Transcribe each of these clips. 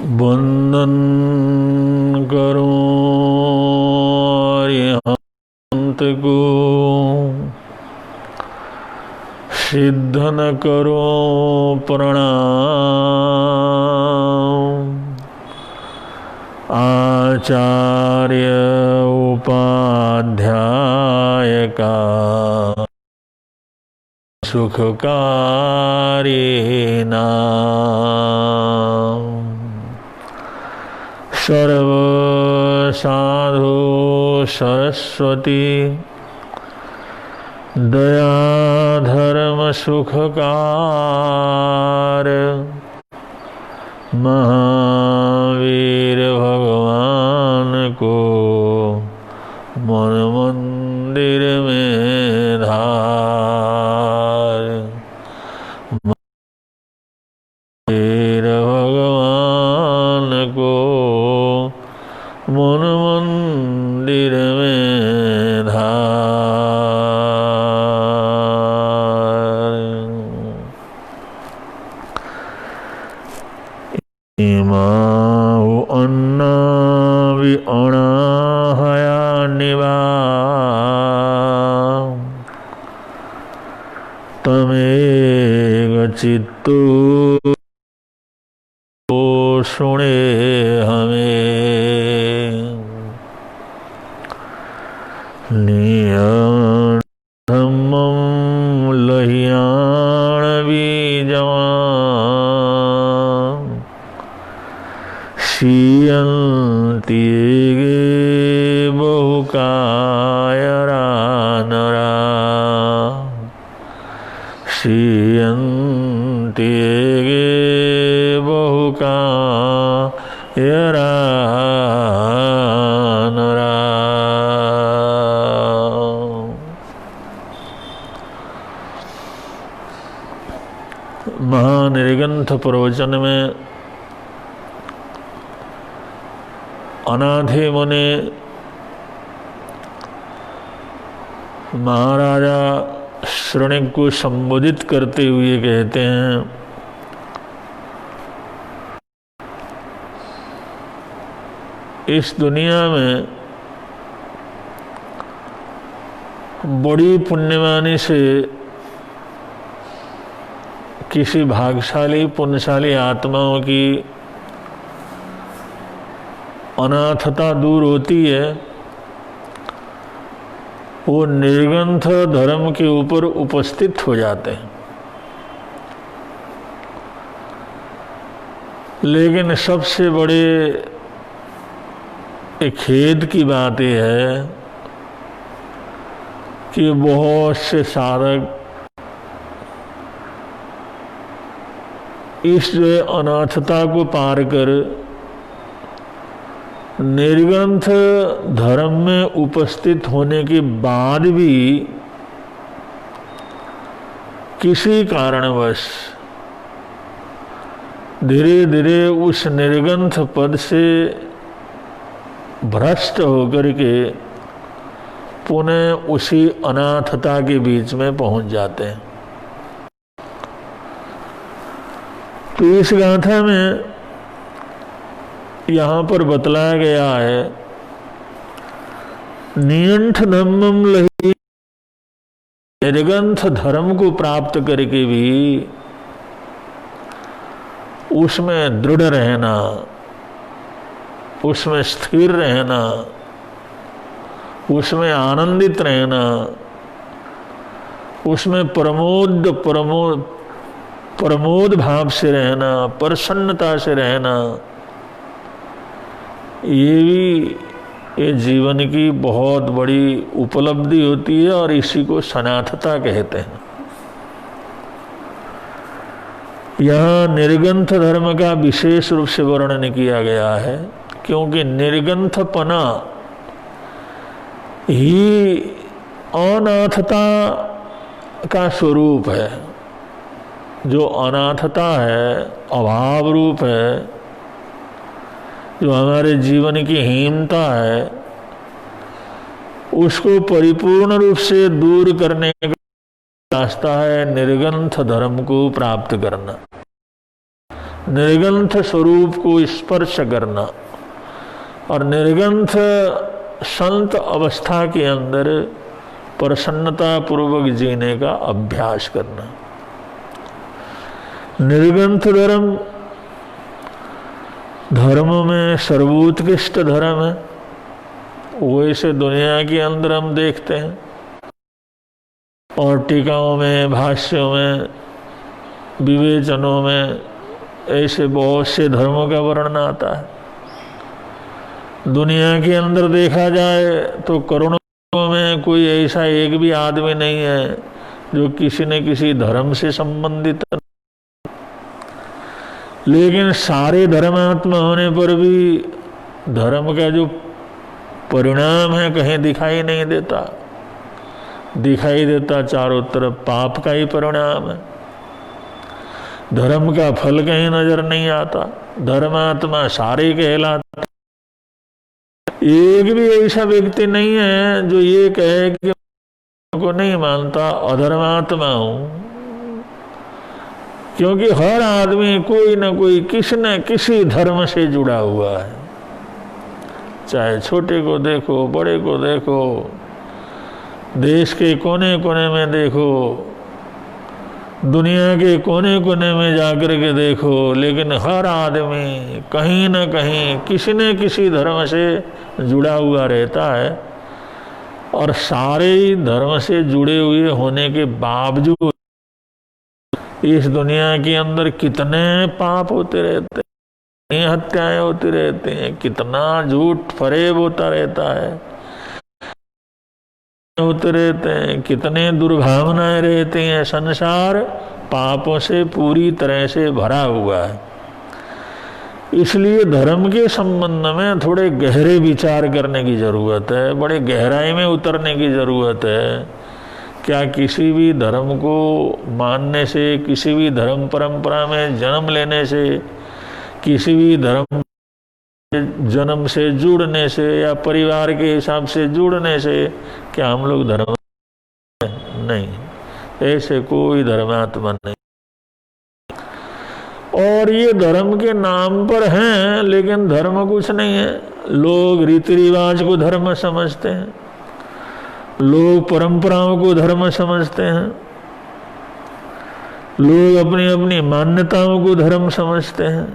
वंदन करो अरिहंत को, सिद्ध न करो प्रणाम। आचार्य उपाध्याय का सुखकारी नाम। सर्व साधु सरस्वती दया धर्म सुखकार। महावीर भगवान को मन मंदिर में धार। महावीर भगवान को मन मंदिर में धार। इमाहु अन्ना वि अणाहया निवा तमेग चित्तु सुने हमें। नियन धम्मं लहियाण बीजवान सीयन्ति बहुकायरा नरा। सीयन्ति बहुकायरा नरा। महानिर्गंथ प्रवचन में अनाथे मुनि महाराजा श्रृणिक को संबोधित करते हुए कहते हैं, इस दुनिया में बड़ी पुण्यवानी से किसी भाग्यशाली पुण्यशाली आत्माओं की अनाथता दूर होती है। वो निर्ग्रंथ धर्म के ऊपर उपस्थित हो जाते हैं। लेकिन सबसे बड़े एक खेद की बात यह है कि बहुत से साधक इस अनाथता को पार कर निर्ग्रंथ धर्म में उपस्थित होने के बाद भी किसी कारणवश धीरे धीरे उस निर्ग्रंथ पद से भ्रष्ट होकर के पुनः उसी अनाथता के बीच में पहुंच जाते हैं। तो इस गाथा में यहाँ पर बतलाया गया है, नियंठ धम्मम लहि, निर्ग्रंथ धर्म को प्राप्त करके भी उसमें दृढ़ रहना, उसमें स्थिर रहना, उसमें आनंदित रहना, उसमें प्रमोद भाव से रहना, प्रसन्नता से रहना, ये भी ये जीवन की बहुत बड़ी उपलब्धि होती है और इसी को सनाथता कहते हैं। यहाँ निर्ग्रंथ धर्म का विशेष रूप से वर्णन किया गया है, क्योंकि निर्ग्रंथपना ही अनाथता का स्वरूप है। जो अनाथता है, अभाव रूप है, जो हमारे जीवन की हीनता है, उसको परिपूर्ण रूप से दूर करने का रास्ता है निर्ग्रंथ धर्म को प्राप्त करना। निर्ग्रंथ स्वरूप को स्पर्श करना और निर्ग्रंथ संत अवस्था के अंदर प्रसन्नता पूर्वक जीने का अभ्यास करना। निर्ग्रंथ धर्म में सर्वोत्कृष्ट धर्म है। वैसे दुनिया के अंदर हम देखते हैं और टीकाओं में, भाष्यों में, विवेचनों में ऐसे बहुत से धर्मों का वर्णन आता है। दुनिया के अंदर देखा जाए तो करोड़ों में कोई ऐसा एक भी आदमी नहीं है जो किसी न किसी धर्म से संबंधित, लेकिन सारे धर्मात्मा होने पर भी धर्म का जो परिणाम है कहीं दिखाई नहीं देता। दिखाई देता चारों तरफ पाप का ही परिणाम है। धर्म का फल कहीं नजर नहीं आता। धर्मात्मा सारे कहलाते। एक भी ऐसा व्यक्ति नहीं है जो ये कहे कि को नहीं मानता, अधर्मात्मा हूं। क्योंकि हर आदमी कोई न कोई किसी न किसी धर्म से जुड़ा हुआ है। चाहे छोटे को देखो, बड़े को देखो, देश के कोने कोने में देखो, दुनिया के कोने कोने में जाकर के देखो, लेकिन हर आदमी कहीं न कहीं किसी न किसी धर्म से जुड़ा हुआ रहता है। और सारे ही धर्म से जुड़े हुए होने के बावजूद इस दुनिया के अंदर कितने पाप होते रहते हैं, कितनी हत्याएं होती रहती हैं, कितना झूठ फरेब होता रहता है, होते रहते हैं, कितने दुर्भावनाएं रहती हैं। संसार पापों से पूरी तरह से भरा हुआ है। इसलिए धर्म के संबंध में थोड़े गहरे विचार करने की जरूरत है, बड़े गहराई में उतरने की जरूरत है। क्या किसी भी धर्म को मानने से, किसी भी धर्म परंपरा में जन्म लेने से, किसी भी धर्म जन्म से जुड़ने से या परिवार के हिसाब से जुड़ने से क्या हम लोग धर्म नहीं? ऐसे कोई धर्मात्मा नहीं। और ये धर्म के नाम पर हैं, लेकिन धर्म कुछ नहीं है। लोग रीति रिवाज को धर्म समझते हैं, लोग परंपराओं को धर्म समझते हैं, लोग अपनी अपनी मान्यताओं को धर्म समझते हैं।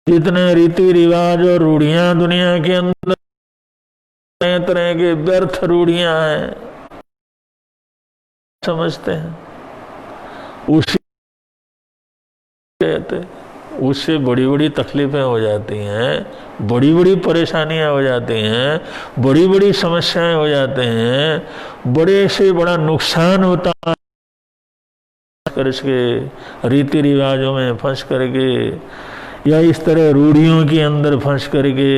जितने रीति रिवाज और रूढ़ियां दुनिया के अंदर, तरह तरह के व्यर्थ रूढ़ियां हैं, समझते हैं उसी कहते, उससे बड़ी बड़ी तकलीफें हो जाती हैं, बड़ी बड़ी परेशानियां हो जाती हैं, बड़ी बड़ी समस्याएं हो जाते हैं, बड़े से बड़ा नुकसान होता है। करके रीति रिवाजों में फंस करके या इस तरह रूढ़ियों के अंदर फंस करके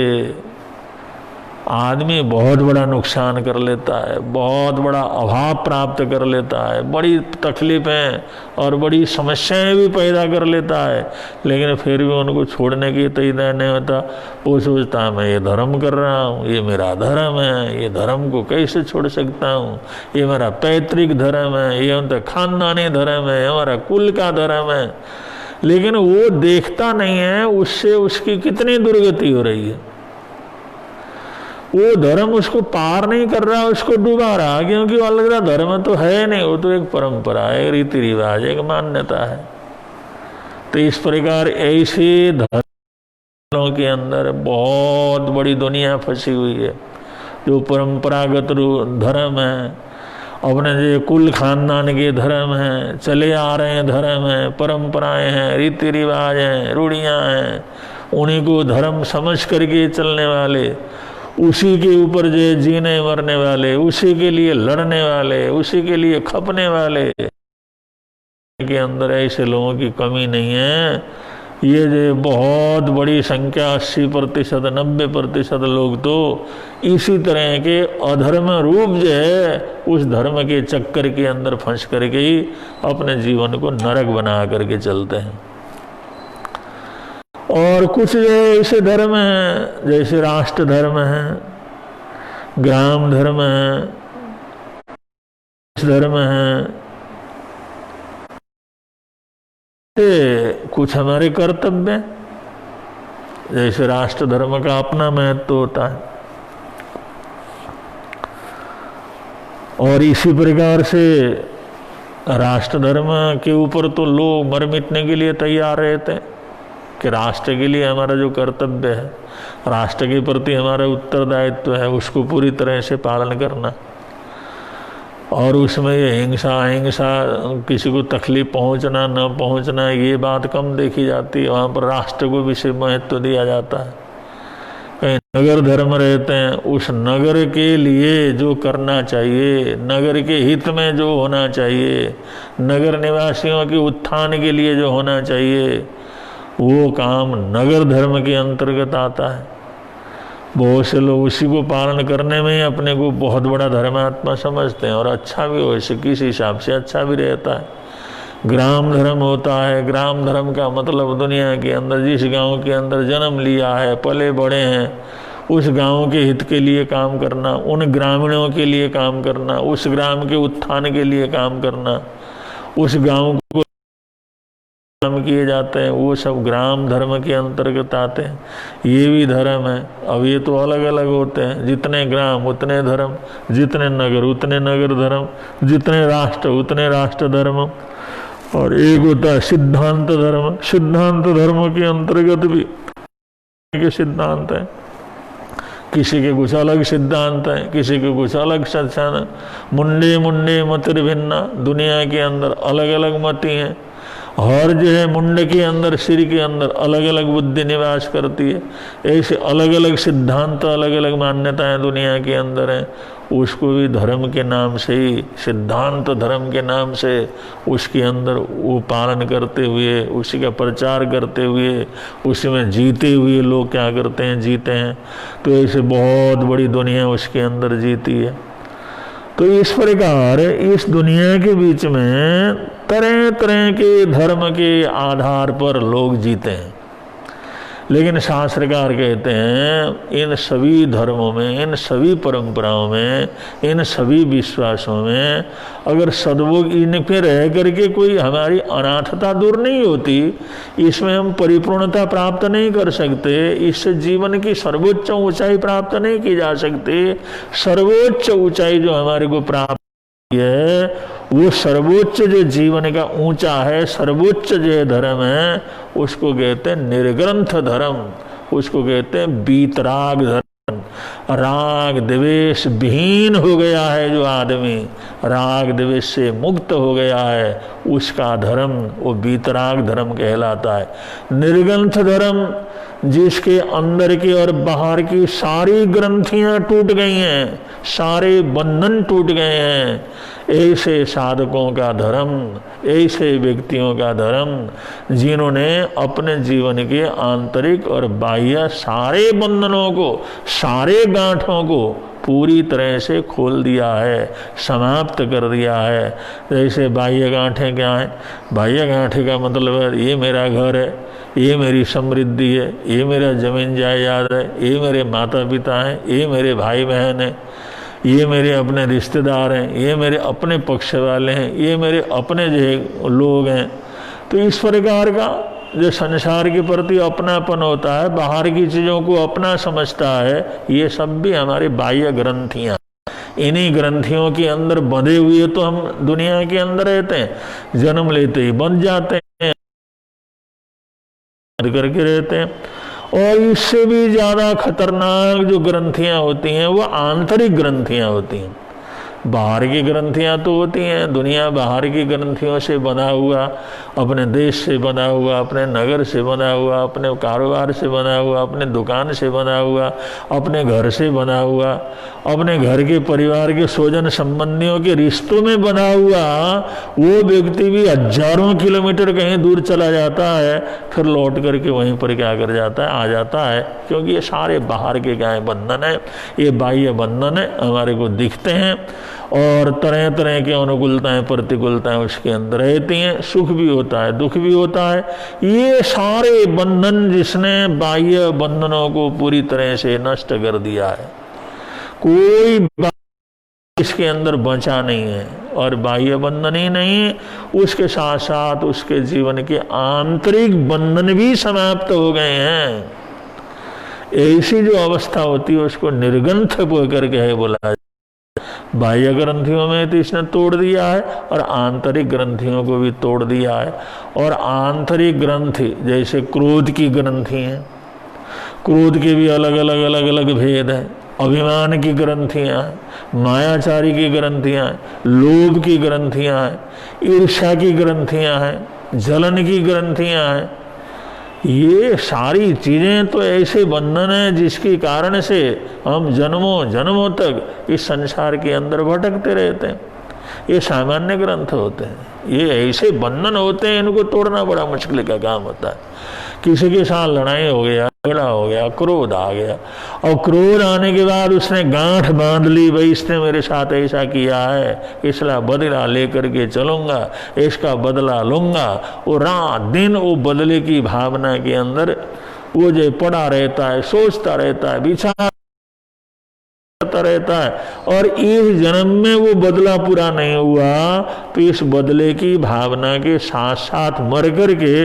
आदमी बहुत बड़ा नुकसान कर लेता है, बहुत बड़ा अभाव प्राप्त कर लेता है, बड़ी तकलीफें और बड़ी समस्याएं भी पैदा कर लेता है। लेकिन फिर भी उनको छोड़ने की तैयार नहीं होता। वो सोचता है मैं ये धर्म कर रहा हूँ, ये मेरा धर्म है, ये धर्म को कैसे छोड़ सकता हूँ, ये मेरा पैतृक धर्म है, ये उनका खानदानी धर्म है, हमारा कुल का धर्म है। लेकिन वो देखता नहीं है उससे उसकी कितनी दुर्गति हो रही है। वो धर्म उसको पार नहीं कर रहा, उसको डुबा रहा, क्योंकि वो लग रहा धर्म तो है नहीं, वो तो एक परंपरा है, रीति रिवाज, एक मान्यता है। तो इस प्रकार ऐसे धर्मों के अंदर बहुत बड़ी दुनिया फंसी हुई है। जो परंपरागत धर्म है, अपने जो कुल खानदान के धर्म हैं, चले आ रहे हैं धर्म हैं, परंपराएं हैं, रीति रिवाज हैं, रूढ़ियाँ हैं, उन्हीं को धर्म समझ करके चलने वाले, उसी के ऊपर जो जीने मरने वाले, उसी के लिए लड़ने वाले, उसी के लिए खपने वाले के अंदर ऐसे लोगों की कमी नहीं है। ये जो बहुत बड़ी संख्या 80%, 90% लोग तो इसी तरह के अधर्म रूप जो है उस धर्म के चक्कर के अंदर फंस करके ही अपने जीवन को नरक बना करके चलते हैं। और कुछ जो ऐसे धर्म हैं जैसे राष्ट्र धर्म है, ग्राम धर्म है, धर्म है, कुछ हमारे कर्तव्य, जैसे राष्ट्र धर्म का अपना महत्व होता है, और इसी प्रकार से राष्ट्र धर्म के ऊपर तो लोग मर मिटने के लिए तैयार रहते हैं कि राष्ट्र के लिए हमारा जो कर्तव्य है, राष्ट्र के प्रति हमारा उत्तरदायित्व है, उसको पूरी तरह से पालन करना। और उसमें ये हिंसा अहिंसा, किसी को तकलीफ पहुंचना न पहुंचना, ये बात कम देखी जाती है। वहाँ पर राष्ट्र को विशेष महत्व दिया जाता है। कहीं नगर धर्म रहते हैं, उस नगर के लिए जो करना चाहिए, नगर के हित में जो होना चाहिए, नगर निवासियों के उत्थान के लिए जो होना चाहिए, वो काम नगर धर्म के अंतर्गत आता है। बहुत से लोग उसी को पालन करने में ही अपने को बहुत बड़ा धर्मात्मा समझते हैं, और अच्छा भी हो, इसे किस हिसाब से अच्छा भी रहता है। ग्राम धर्म होता है। ग्राम धर्म का मतलब दुनिया के अंदर जिस गांव के अंदर जन्म लिया है, पले बड़े हैं, उस गांव के हित के लिए काम करना, उन ग्रामीणों के लिए काम करना, उस ग्राम के उत्थान के लिए काम करना, उस गांव को धर्म किए जाते हैं, वो सब ग्राम धर्म के अंतर्गत आते हैं। ये भी धर्म है। अब ये तो अलग अलग होते हैं, जितने ग्राम उतने धर्म, जितने नगर उतने नगर धर्म, जितने राष्ट्र उतने राष्ट्र धर्म। और एक होता है सिद्धांत धर्म। सिद्धांत धर्म के अंतर्गत भी के सिद्धांत है, किसी के कुछ अलग सिद्धांत है, किसी के कुछ अलग सत्संग। मुंडे मुंडे मतिर भिन्ना, दुनिया के अंदर अलग अलग मती हैं। हर जो है मुंड के अंदर, सिर के अंदर अलग अलग बुद्धि निवास करती है। ऐसे अलग अलग सिद्धांत, अलग अलग मान्यताएं दुनिया के अंदर हैं। उसको भी धर्म के नाम से ही, सिद्धांत धर्म के नाम से उसके अंदर वो पालन करते हुए, उसी का प्रचार करते हुए, उसी में जीते हुए लोग क्या करते हैं, जीते हैं। तो ऐसे बहुत बड़ी दुनिया उसके अंदर जीती है। तो इस प्रकार इस दुनिया के बीच में तरह तरह के धर्म के आधार पर लोग जीते हैं। लेकिन शास्त्रकार कहते हैं इन सभी धर्मों में, इन सभी परंपराओं में, इन सभी विश्वासों में अगर सद्भोग इन पे रह करके कोई हमारी अनाथता दूर नहीं होती, इसमें हम परिपूर्णता प्राप्त नहीं कर सकते, इससे जीवन की सर्वोच्च ऊंचाई प्राप्त नहीं की जा सकती। सर्वोच्च ऊंचाई जो हमारे को प्राप्त है, वो सर्वोच्च जो जीवन का ऊंचा है, सर्वोच्च जो धर्म है, उसको कहते हैं निर्ग्रंथ धर्म, उसको कहते हैं वीतराग धर्म। राग द्वेष विहीन हो गया है जो आदमी, राग द्वेष से मुक्त हो गया है, उसका धर्म वो वीतराग धर्म कहलाता है। निर्ग्रंथ धर्म जिसके अंदर की और बाहर की सारी ग्रंथियां टूट गई हैं, सारे बंधन टूट गए हैं, ऐसे साधकों का धर्म, ऐसे व्यक्तियों का धर्म जिन्होंने अपने जीवन के आंतरिक और बाह्य सारे बंधनों को, सारे गांठों को पूरी तरह से खोल दिया है, समाप्त कर दिया है। जैसे बाह्य गांठें क्या हैं? बाह्य गांठे का मतलब है ये मेरा घर है, ये मेरी समृद्धि है, ये मेरा जमीन जायदाद है, ये मेरे माता पिता हैं, ये मेरे भाई बहन हैं, ये मेरे अपने रिश्तेदार हैं, ये मेरे अपने पक्ष वाले हैं, ये मेरे अपने जो लोग हैं। तो इस प्रकार का जो संसार के प्रति अपनापन होता है, बाहर की चीज़ों को अपना समझता है, ये सब भी हमारी बाह्य ग्रंथियाँ। इन्हीं ग्रंथियों के अंदर बंधे हुए तो हम दुनिया के अंदर रहते हैं, जन्म लेते ही बंध जाते हैं, करके रहते हैं। और इससे भी ज़्यादा खतरनाक जो ग्रंथियाँ होती हैं वो आंतरिक ग्रंथियाँ होती हैं। बाहर की ग्रंथियाँ तो होती हैं, दुनिया बाहर की ग्रंथियों से बना हुआ, अपने देश से बना हुआ, अपने नगर से बना हुआ, अपने कारोबार से बना हुआ, अपने दुकान से बना हुआ, अपने घर से बना हुआ, अपने घर के परिवार के स्वजन संबंधियों के रिश्तों में बना हुआ, वो व्यक्ति भी हजारों किलोमीटर कहीं दूर चला जाता है, फिर लौट करके वहीं पर क्या कर जाता है, आ जाता है। क्योंकि ये सारे बाहर के क्या बंधन है, ये बाह्य बंधन है, हमारे को दिखते हैं और तरह तरह की अनुकूलताएं प्रतिकूलताएं उसके अंदर रहती हैं। सुख भी होता है, दुख भी होता है। ये सारे बंधन जिसने बाह्य बंधनों को पूरी तरह से नष्ट कर दिया है, कोई इसके अंदर बचा नहीं है और बाह्य बंधन ही नहीं, उसके साथ साथ उसके जीवन के आंतरिक बंधन भी समाप्त हो गए हैं। ऐसी जो अवस्था होती है उसको निर्ग्रंथ करके है बोला। बाह्य ग्रंथियों में तो इसने तोड़ दिया है और आंतरिक ग्रंथियों को भी तोड़ दिया है। और आंतरिक ग्रंथि जैसे क्रोध की ग्रंथि हैं, क्रोध के भी अलग अलग अलग अलग भेद हैं। अभिमान की ग्रंथियाँ, मायाचारी की ग्रंथियाँ, लोभ की ग्रंथियाँ हैं, ईर्ष्या की ग्रंथियाँ हैं, जलन की ग्रंथियाँ हैं। ये सारी चीजें तो ऐसे बंधन है जिसके कारण से हम जन्मों जन्मों तक इस संसार के अंदर भटकते रहते हैं। ये सामान्य ग्रंथ होते हैं, ये ऐसे बंधन होते हैं, इनको तोड़ना बड़ा मुश्किल का काम होता है। किसी के साथ लड़ाई हो गया, झगड़ा हो गया, क्रोध आ गया, और क्रोध आने के बाद उसने गांठ बांध ली, भाई इसने मेरे साथ ऐसा किया है, इसलिए बदला लेकर के चलूंगा, इसका बदला लूंगा। वो रात दिन वो बदले की भावना के अंदर वो जो पड़ा रहता है, सोचता रहता है, विचार करता रहता है, और इस जन्म में वो बदला पूरा नहीं हुआ तो इस बदले की भावना के साथ साथ मर करके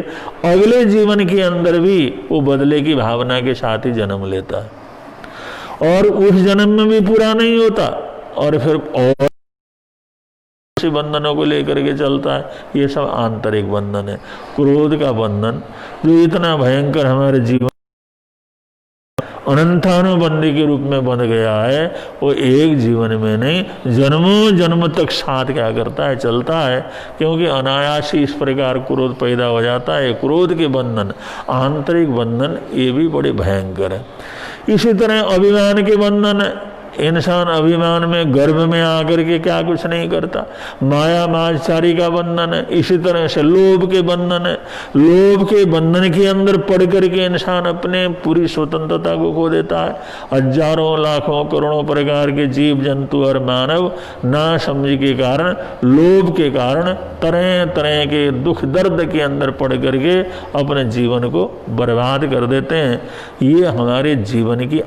अगले जीवन के अंदर भी वो बदले की भावना के साथ ही जन्म लेता है और उस जन्म में भी पूरा नहीं होता और फिर और बंधनों को लेकर के चलता है। ये सब आंतरिक बंधन है। क्रोध का बंधन जो इतना भयंकर हमारे जीवन अनंतानुबंधी के रूप में बन गया है, वो एक जीवन में नहीं, जन्मों जन्म तक साथ क्या करता है, चलता है। क्योंकि अनायास ही इस प्रकार क्रोध पैदा हो जाता है। क्रोध के बंधन, आंतरिक बंधन, ये भी बड़े भयंकर है। इसी तरह अभिमान के बंधन है। इंसान अभिमान में गर्भ में आकर के क्या कुछ नहीं करता। माया मायाचारी का बंधन है। इसी तरह से लोभ के बंधन है। लोभ के बंधन के अंदर पड़ करके इंसान अपने पूरी स्वतंत्रता को खो देता है। हजारों लाखों करोड़ों प्रकार के जीव जंतु और मानव ना समझ के कारण, लोभ के कारण तरह तरह के दुख दर्द के अंदर पड़ करके अपने जीवन को बर्बाद कर देते हैं। ये हमारे जीवन की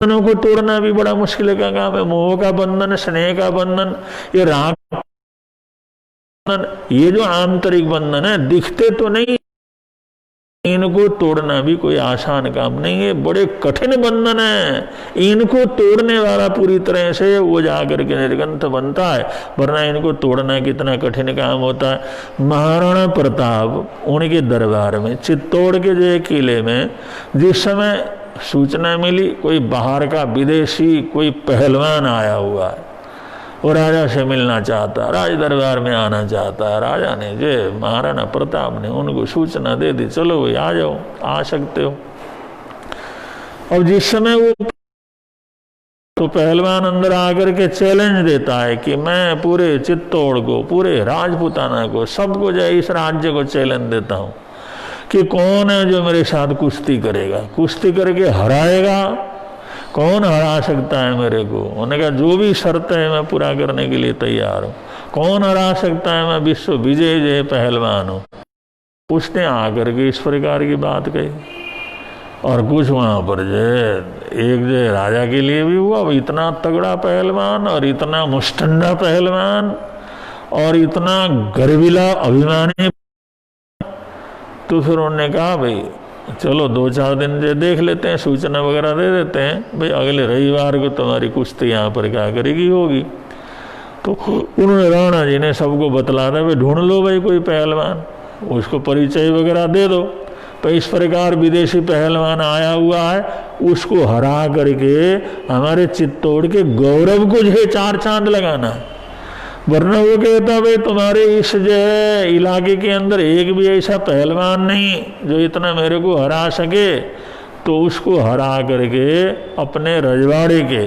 को तोड़ना भी बड़ा मुश्किल का काम है। मोह का बंधन, स्नेह का बंधन, ये राग बंधन, ये जो आंतरिक बंधन है, दिखते तो नहीं, इनको तोड़ना भी कोई आसान काम नहीं है। बड़े कठिन बंधन है। इनको तोड़ने वाला पूरी तरह से वो जाकर के निर्ग्रंथ बनता है, वरना इनको तोड़ना कितना कठिन काम होता है। महाराणा प्रताप उनके दरबार में चित्तौड़ के जो किले में जिस समय सूचना मिली कोई बाहर का विदेशी कोई पहलवान आया हुआ है, वो राजा से मिलना चाहता, राज दरबार में आना चाहता है। राजा ने जो महाराणा प्रताप ने उनको सूचना दे दी, चलो भाई आ जाओ, आ सकते हो। अब जिस समय वो तो पहलवान अंदर आकर के चैलेंज देता है कि मैं पूरे चित्तौड़ को, पूरे राजपूताना को, सबको जो इस राज्य को चैलेंज देता हूँ कि कौन है जो मेरे साथ कुश्ती करेगा, कुश्ती करके हराएगा, कौन हरा सकता है मेरे को। उन्होंने कहा जो भी शर्त है मैं पूरा करने के लिए तैयार हूँ। कौन हरा सकता है, मैं विश्व विजय जय पहलवान हूँ। उसने आकर के इस प्रकार की बात कही और कुछ वहाँ पर जो एक जो राजा के लिए भी हुआ, इतना तगड़ा पहलवान और इतना मुष्टंडा पहलवान और इतना गर्विला अभिमानी। तो फिर उन्होंने कहा भाई चलो 2-4 दिन से देख लेते हैं, सूचना वगैरह दे देते हैं, भाई अगले रविवार को तुम्हारी कुश्ती यहाँ पर क्या करेगी होगी। तो उन्होंने राणा जी ने सबको बतला दिया, भाई ढूंढ लो भाई कोई पहलवान, उसको परिचय वगैरह दे दो। तो इस प्रकार विदेशी पहलवान आया हुआ है, उसको हरा करके हमारे चित्तौड़ के गौरव को जो 4 चांद लगाना है। वरना वो कहता भाई तुम्हारे इस जो है इलाके के अंदर एक भी ऐसा पहलवान नहीं जो इतना मेरे को हरा सके। तो उसको हरा करके अपने रजवाड़े के,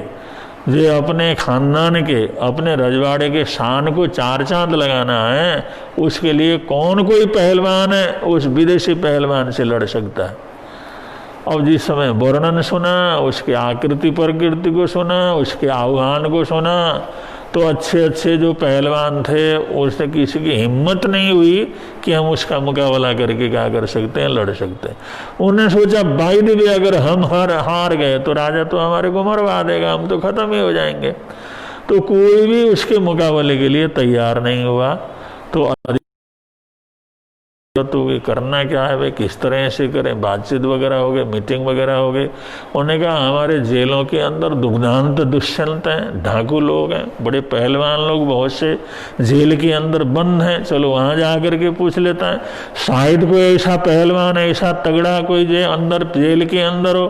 जो अपने खानदान के, अपने रजवाड़े के शान को 4 चांद लगाना है। उसके लिए कौन कोई पहलवान है उस विदेशी पहलवान से लड़ सकता है। अब जिस समय वर्णन सुना, उसकी आकृति प्रकृति को सुना, उसके आह्वान को सुना, तो अच्छे अच्छे जो पहलवान थे उसने किसी की हिम्मत नहीं हुई कि हम उसका मुकाबला करके क्या कर सकते हैं, लड़ सकते हैं। उन्होंने सोचा भाई भी अगर हम हार गए तो राजा तो हमारे को मरवा देगा, हम तो खत्म ही हो जाएंगे। तो कोई भी उसके मुकाबले के लिए तैयार नहीं हुआ। तो ये करना क्या है भाई, किस तरह से करें, बातचीत वगैरह हो गए, मीटिंग वगैरह हो गई। उन्होंने कहा हमारे जेलों के अंदर दुग्धांत दुष्यंत हैं, डाकू लोग हैं, बड़े पहलवान लोग बहुत से जेल के अंदर बंद हैं, चलो वहाँ जा कर के पूछ लेता है, शायद कोई ऐसा पहलवान ऐसा तगड़ा कोई जो अंदर जेल के अंदर हो।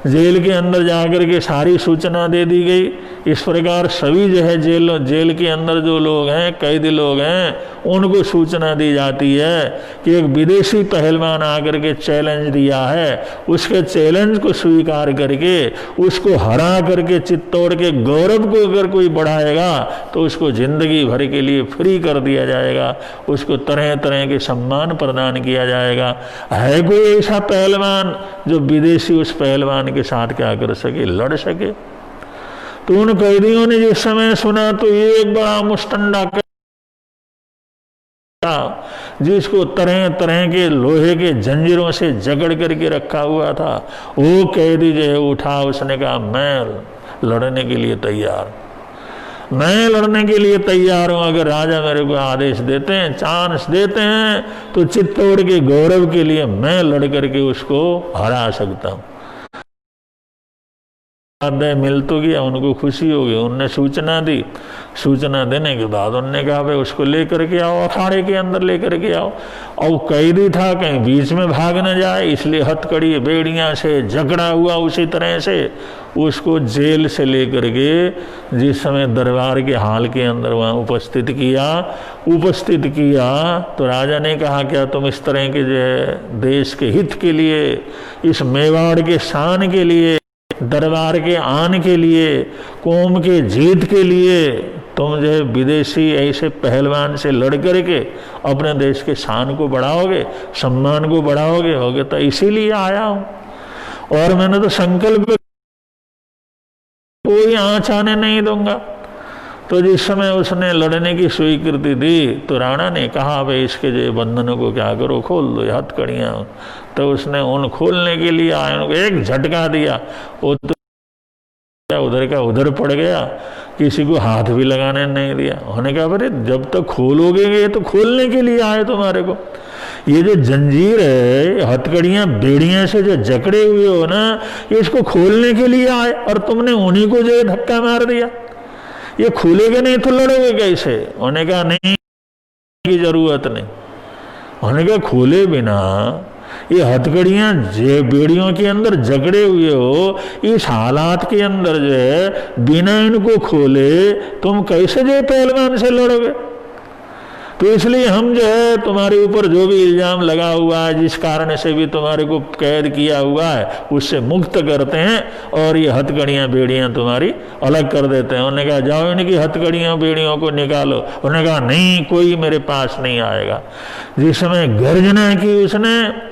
जेल के अंदर जा कर के सारी सूचना दे दी गई। इस प्रकार सभी जो है जेल के अंदर जो लोग हैं, कैदी लोग हैं, उनको सूचना दी जाती है कि एक विदेशी पहलवान आकर के चैलेंज दिया है, उसके चैलेंज को स्वीकार करके उसको हरा करके चित्तौड़ के गौरव को अगर कोई बढ़ाएगा तो उसको जिंदगी भर के लिए फ्री कर दिया जाएगा, उसको तरह तरह के सम्मान प्रदान किया जाएगा। है कोई ऐसा पहलवान जो विदेशी उस पहलवान के साथ क्या कर सके, लड़ सके। तो उन कैदियों ने जिस समय सुना तो एक बड़ा मुस्टंडा जिसको तरह तरह के लोहे के जंजीरों से जकड़ करके रखा हुआ था, वो कैदी जो है उठा, उसने कहा मैं लड़ने के लिए तैयार, मैं लड़ने के लिए तैयार हूं। अगर राजा मेरे को आदेश देते हैं, चांस देते हैं, तो चित्तौड़ के गौरव के लिए मैं लड़ करके उसको हरा सकता हूं। मिल तो गया, उनको खुशी हो गई, उनने सूचना दी। सूचना देने के बाद उनने कहा भाई उसको लेकर के आओ, अखाड़े के अंदर लेकर के आओ। और कैदी था कहीं बीच में भाग न जाए, इसलिए हथकड़ी बेड़ियां से जकड़ा हुआ उसी तरह से उसको जेल से लेकर के जिस समय दरबार के हाल के अंदर वहाँ उपस्थित किया तो राजा ने कहा क्या तुम इस तरह के जो देश के हित के लिए, इस मेवाड़ के शान के लिए, दरबार के आन के लिए, कौम के जीत के लिए तुम जो है विदेशी ऐसे पहलवान से लड़ करके अपने देश के शान को बढ़ाओगे, सम्मान को बढ़ाओगे? होगे तो इसीलिए आया हूं और मैंने तो संकल्प कोई आँच आने नहीं दूंगा। तो जिस समय उसने लड़ने की स्वीकृति दी तो राणा ने कहा भाई इसके जो बंधनों को क्या करो, खोल दो हथकड़ियाँ। तो उसने उन खोलने के लिए आए, उनको एक झटका दिया, वो तो उधर का उधर पड़ गया, किसी को हाथ भी लगाने नहीं दिया। उन्होंने कहा अरे जब तक खोलोगे ये तो खोलने के लिए आए तुम्हारे को, ये जो जंजीर है, हथकड़ियाँ बेड़ियाँ से जो जकड़े हुए हो ना, इसको खोलने के लिए आए और तुमने उन्हीं को जो धक्का मार दिया। ये खुलेगा नहीं तो लड़ोगे कैसे? उन्होंने कहा नहीं की जरूरत नहीं। उन्होंने कहा खोले बिना ये हथकड़ियां बेड़ियों के अंदर जकड़े हुए हो, इस हालात के अंदर जो है बिना इनको खोले तुम कैसे जो पहलवान से लड़ोगे? तो इसलिए हम जो है तुम्हारे ऊपर जो भी इल्जाम लगा हुआ है, जिस कारण से भी तुम्हारे को कैद किया हुआ है, उससे मुक्त करते हैं और ये हथकड़ियाँ बेड़ियाँ तुम्हारी अलग कर देते हैं। उन्होंने कहा जाओ इनकी हथकड़ियाँ बेड़ियों को निकालो। उन्होंने कहा नहीं, कोई मेरे पास नहीं आएगा। जिस समय गर्जना की उसने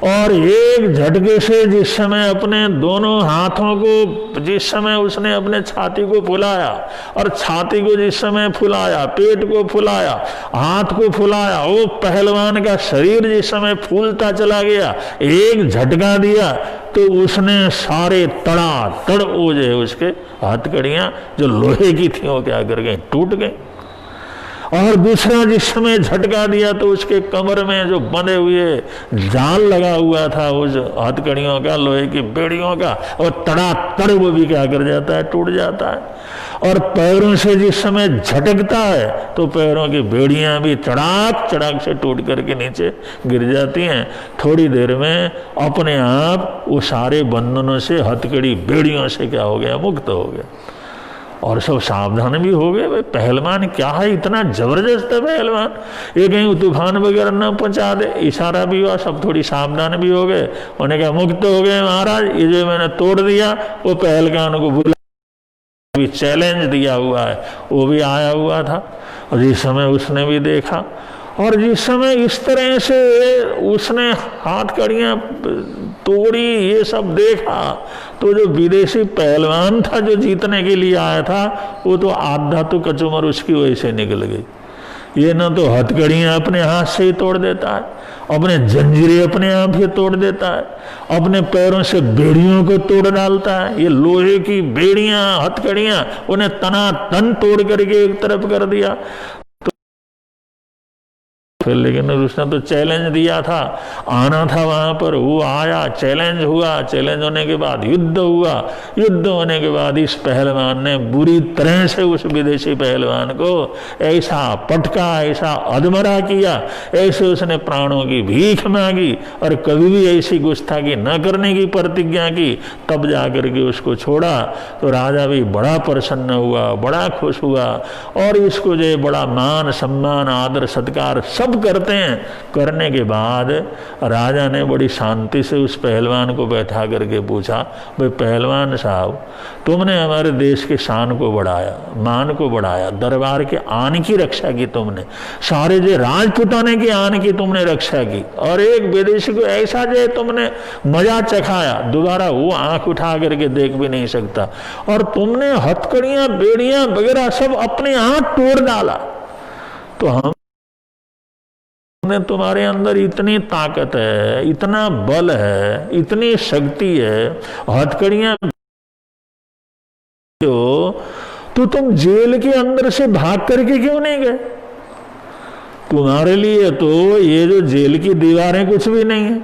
और एक झटके से जिस समय अपने दोनों हाथों को, जिस समय उसने अपने छाती को फुलाया और छाती को जिस समय फुलाया, पेट को फुलाया, हाथ को फुलाया, वो पहलवान का शरीर जिस समय फूलता चला गया, एक झटका दिया तो उसने सारे तड़ातड़ वो जो है उसके हथकड़ियाँ जो लोहे की थी वो क्या कर गई, टूट गई। और दूसरा जिस समय झटका दिया तो उसके कमर में जो बंधे हुए जाल लगा हुआ था उस हथकड़ियों का, लोहे की बेड़ियों का, और तड़ातड़ वो भी क्या कर जाता है, टूट जाता है। और पैरों से जिस समय झटकता है तो पैरों की बेड़ियां भी चड़ाक चड़ाक से टूट करके नीचे गिर जाती हैं। थोड़ी देर में अपने आप वो सारे बंधनों से, हथकड़ी बेड़ियों से क्या हो गया, मुक्त हो गया। और सब सावधान भी हो गए। भाई पहलवान क्या है, इतना जबरदस्त है पहलवान, ये कहीं तूफान वगैरह न पहुंचा दे। इशारा भी हुआ, सब थोड़ी सावधान भी हो गए। उन्होंने कहा मुक्त हो गए महाराज, ये जो मैंने तोड़ दिया वो पहलवान को बुला भी चैलेंज दिया हुआ है, वो भी आया हुआ था। और जिस समय उसने भी देखा और जिस समय इस तरह से उसने हाथ कड़ियाँ तोड़ी, ये सब देखा तो जो विदेशी पहलवान था जो जीतने के लिए आया था, वो तो आधा तो कचूमर उसकी वजह से निकल गई। ये ना तो हथकड़ियां अपने हाथ से ही तोड़ देता है, अपने जंजीरें अपने आप ही तोड़ देता है, अपने पैरों से बेड़ियों को तोड़ डालता है। ये लोहे की बेड़ियां, हथकड़ियां उन्हें तना तन तोड़ करके एक तरफ कर दिया। फिर लेकिन उसने तो चैलेंज दिया था, आना था वहां पर, वो आया, चैलेंज हुआ, चैलेंज होने के बाद युद्ध हुआ, युद्ध होने के बाद इस पहलवान ने बुरी तरह से उस विदेशी पहलवान को ऐसा पटका, ऐसा अधमरा किया, ऐसे उसने प्राणों की भीख मांगी और कभी भी ऐसी गुस्ताखी न करने की प्रतिज्ञा की, तब जाकर के उसको छोड़ा। तो राजा भी बड़ा प्रसन्न हुआ, बड़ा खुश हुआ और इसको जो बड़ा मान सम्मान आदर सत्कार सब करते हैं। करने के बाद राजा ने बड़ी शांति से उस पहलवान को बैठा करके पूछा, भाई पहलवान साहब, तुमने हमारे देश के शान को बढ़ाया, मान को बढ़ाया, दरबार के आन की रक्षा की तुमने, सारे जो राजपुताने की आन की तुमने रक्षा की, और एक विदेशी को ऐसा जो तुमने मजा चखाया, दोबारा वो आंख उठा करके देख भी नहीं सकता, और तुमने हथकड़ियां बेड़ियां वगैरह सब अपने हाथ तोड़ डाला। तो हम ने तुम्हारे अंदर इतनी ताकत है, इतना बल है, इतनी शक्ति है, हथकड़ियां तो तुम जेल के अंदर से भाग करके क्यों नहीं गए? तुम्हारे लिए तो ये जो जेल की दीवारें कुछ भी नहीं है,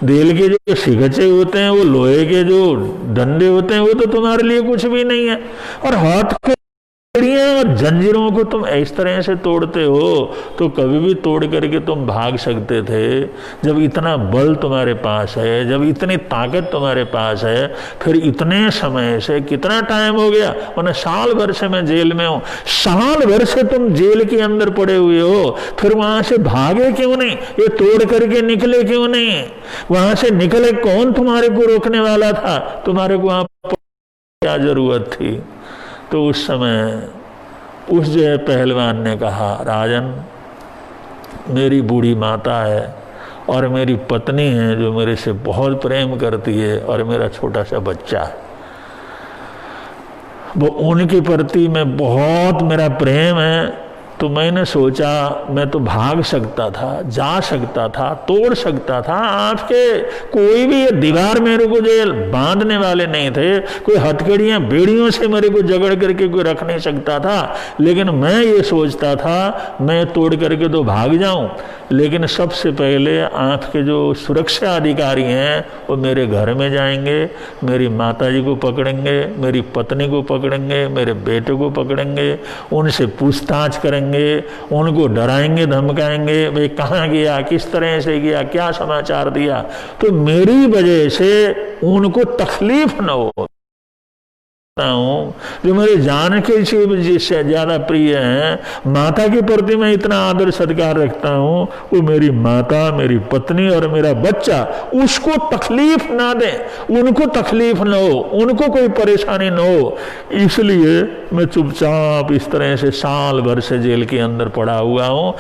जेल के जो शिकचे होते हैं, वो लोहे के जो डंडे होते हैं, वो तो तुम्हारे लिए कुछ भी नहीं है, और हाथ और जंजीरों को तुम इस तरह से तोड़ते हो, तो कभी भी तोड़ करके तुम भाग सकते थे। जब इतना बल तुम्हारे पास है, जब इतनी ताकत तुम्हारे पास है, फिर इतने समय से कितना टाइम हो गया, उन्हें साल भर से मैं जेल में हूं, साल भर से तुम जेल के अंदर पड़े हुए हो, फिर वहां से भागे क्यों नहीं? ये तोड़ करके निकले क्यों नहीं? वहां से निकले कौन तुम्हारे को रोकने वाला था? तुम्हारे को वहां क्या जरूरत थी? तो उस समय उस जो है पहलवान ने कहा, राजन, मेरी बूढ़ी माता है और मेरी पत्नी है जो मेरे से बहुत प्रेम करती है, और मेरा छोटा सा बच्चा है, वो उनके प्रति मैं बहुत मेरा प्रेम है। तो मैंने सोचा मैं तो भाग सकता था, जा सकता था, तोड़ सकता था, आपके कोई भी ये दीवार मेरे को जो बांधने वाले नहीं थे, कोई हथकड़ियां बेड़ियों से मेरे को जगड़ करके कोई रख नहीं सकता था, लेकिन मैं ये सोचता था मैं तोड़ करके तो भाग जाऊं, लेकिन सबसे पहले आपके जो सुरक्षा अधिकारी हैं वो मेरे घर में जाएंगे, मेरी माताजी को पकड़ेंगे, मेरी पत्नी को पकड़ेंगे, मेरे बेटे को पकड़ेंगे, उनसे पूछताछ करेंगे, उनको डराएंगे, धमकाएंगे, भाई कहाँ गया, किस तरह से गया, क्या समाचार दिया, तो मेरी वजह से उनको तकलीफ न हो। जो मेरे जान के जिससे ज्यादा प्रिय हैं, माता के प्रति मैं इतना आदर सत्कार रखता हूं, वो मेरी माता, मेरी पत्नी और मेरा बच्चा, उसको तकलीफ ना दे, उनको तकलीफ न हो, उनको कोई परेशानी न हो, इसलिए मैं चुपचाप इस तरह से साल भर से जेल के अंदर पड़ा हुआ हूं।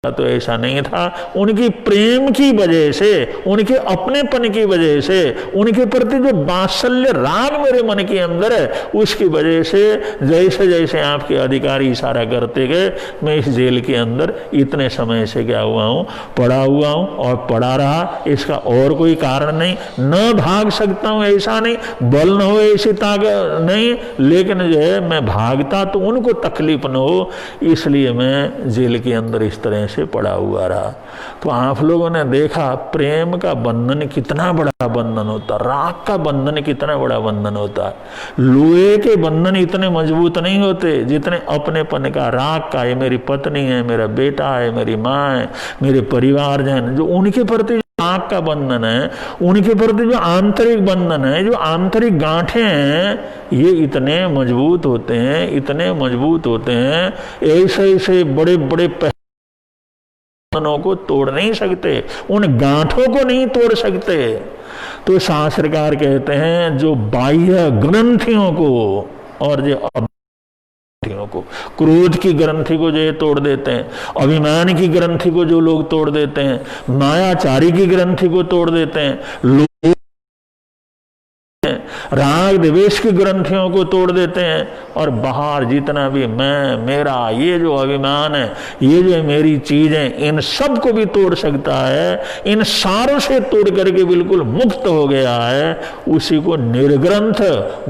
तो ऐसा नहीं था, उनकी प्रेम की वजह से, उनके अपनेपन की वजह से, उनके प्रति जो वात्सल्य राग मेरे मन के अंदर है, उसकी वजह से जैसे जैसे आपके अधिकारी इशारा करते गए, मैं इस जेल के अंदर इतने समय से क्या हुआ हूँ, पड़ा हुआ हूँ और पड़ा रहा। इसका और कोई कारण नहीं, न भाग सकता हूँ ऐसा नहीं, बल न हो ऐसी ताकत नहीं, लेकिन जो है मैं भागता तो उनको तकलीफ न हो, इसलिए मैं जेल के अंदर इस तरह से पड़ा हुआ रहा। तो आप लोगों ने देखा प्रेम का बंधन कितना बड़ा बंधन होता, राग का बंधन कितना बड़ा बंधन होता है। लोहे के बंधन इतने मजबूत नहीं होते जितने अपनेपन का, राग का, ये मेरी पत्नी है, मेरा बेटा है, मेरी माँ है, मेरे परिवारजन, जो उनके प्रति राग का बंधन है, उनके प्रति जो आंतरिक बंधन है, जो आंतरिक गांठें हैं, ये इतने मजबूत होते हैं, इतने मजबूत होते हैं, ऐसे ऐसे बड़े बड़े बंधनों को तोड़ नहीं सकते, उन गांठों को नहीं तोड़ सकते। तो शास्त्रकार कहते हैं जो बाह्य ग्रंथियों को और जो ग्रंथियों को, क्रोध की ग्रंथि को जो ये तोड़ देते हैं, अभिमान की ग्रंथि को जो लोग तोड़ देते हैं, मायाचारी की ग्रंथि को तोड़ देते हैं, राग द्वेष की ग्रंथियों को तोड़ देते हैं, और बाहर जितना भी मैं मेरा ये जो अभिमान है, ये जो मेरी चीज है, इन सब को भी तोड़ सकता है। इन सारों से तोड़ करके बिल्कुल मुक्त हो गया है, उसी को निर्ग्रंथ,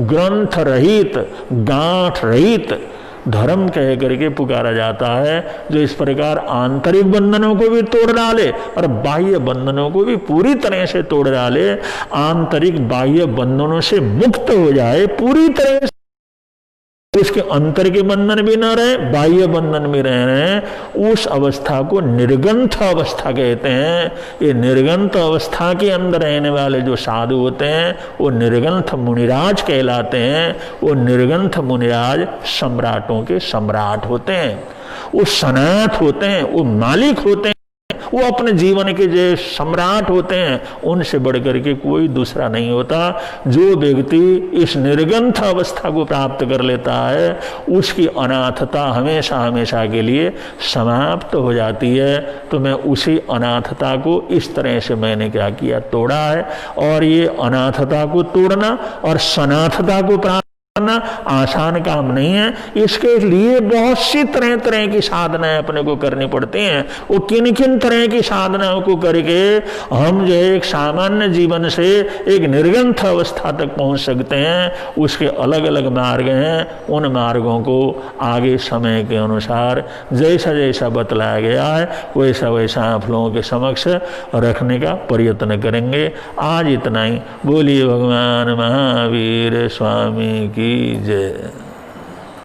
ग्रंथ रहित, गांठ रहित धर्म कह करके पुकारा जाता है, जो इस प्रकार आंतरिक बंधनों को भी तोड़ डाले और बाह्य बंधनों को भी पूरी तरह से तोड़ डाले, आंतरिक बाह्य बंधनों से मुक्त हो जाए पूरी तरह से, उसके अंतर के बंधन भी न रहे, बाह्य बंधन भी रहे, उस अवस्था को निर्गंथ अवस्था कहते हैं। ये निर्गंथ अवस्था के अंदर रहने वाले जो साधु होते हैं वो निर्गंथ मुनिराज कहलाते हैं। वो निर्गंथ मुनिराज सम्राटों के सम्राट होते हैं, वो सनाथ होते हैं, वो मालिक होते हैं, वो अपने जीवन के जो सम्राट होते हैं, उनसे बढ़कर के कोई दूसरा नहीं होता। जो व्यक्ति इस निर्गंथ अवस्था को प्राप्त कर लेता है, उसकी अनाथता हमेशा हमेशा के लिए समाप्त हो जाती है। तो मैं उसी अनाथता को इस तरह से मैंने क्या किया, तोड़ा है। और ये अनाथता को तोड़ना और सनाथता को प्राप्त करना आसान काम नहीं है। इसके लिए बहुत सी तरह तरह की साधनाएं अपने को करनी पड़ती हैं। वो किन किन तरह की साधनाओं को करके हम जो एक सामान्य जीवन से एक निर्गंथ अवस्था तक पहुंच सकते हैं, उसके अलग अलग मार्ग हैं। उन मार्गों को आगे समय के अनुसार जैसा जैसा बतलाया गया है वैसा वैसा आप लोगों के समक्ष रखने का प्रयत्न करेंगे। आज इतना ही। बोलिए भगवान महावीर स्वामी की जय।